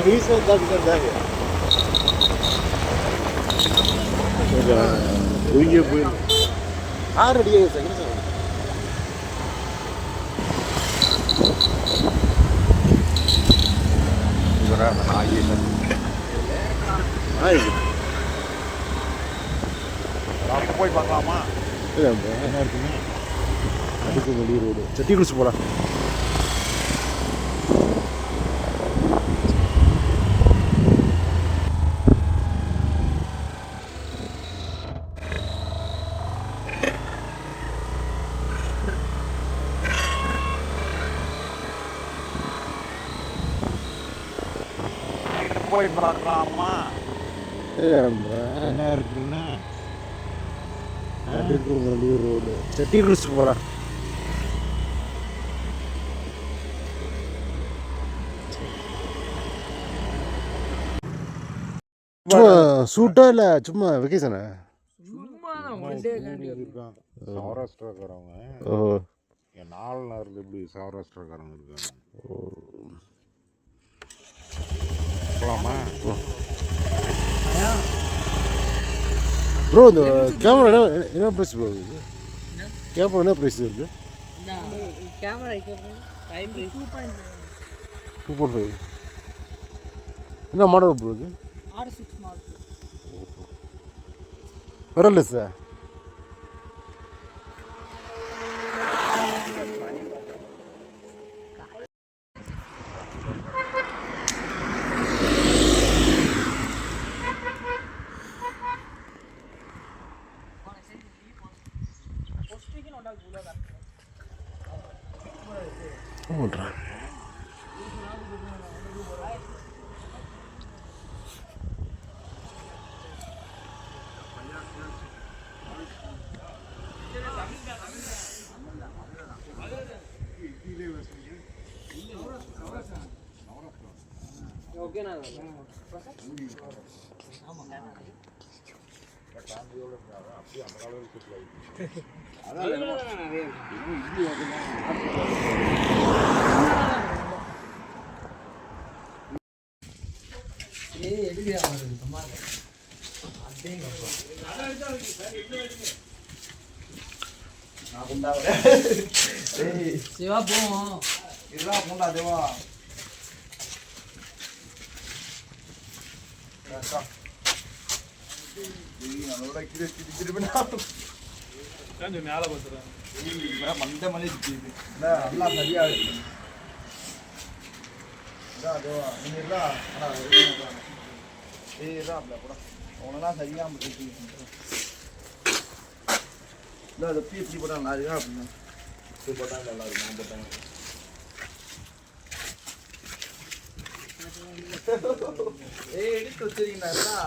வீச இருந்தாங்க ஒழுங்கே போயிடும். 6 அடி சார் சார் போய் பார்க்கலாமா? என்ன இருக்குங்க அதுக்கு வெளியே ரோடு செட்டி குளிச்சு போகலாம். போய் பார்க்கலாமா? என்ன இருக்குன்னா அதுக்கு வெளியே ரோடு செட்டி குளிச்சு போகலாம். சும்மா சூட்டா இல்ல சும்மா வெக்கேஷனா? சௌராஷ்டிராக்காரவங்க ஓ 4 நாளில் எப்படி சௌராஷ்டிராக்காரங்க இருக்காங்க. போகலாமா? ப்ரோ இந்த கேமரா என்ன ப்ரைஸ் ப்ரோ இருக்குது? கேமரா என்ன ப்ரைஸ் இருக்குது? கேமரா 2.5 என்ன மாடல் ப்ரோ இது? R6 model. வரல சார். ஓகேண்ணா சிவா போவோம் இதெல்லாம் பூண்டா தேவா அதோட கீழே திருப்பி மேலே பார்த்துறேன் மந்த மலை இருக்குது நல்லா சரியா இருக்கு. உனதான் சரியாக இருக்கு. இல்லை அதை பீச்சி போட்டால் நல்லா இருக்கா அப்படின்னா போட்டால் நல்லா இருக்கும். நான் போட்டாங்க எடுத்து வச்சிருக்கீங்களா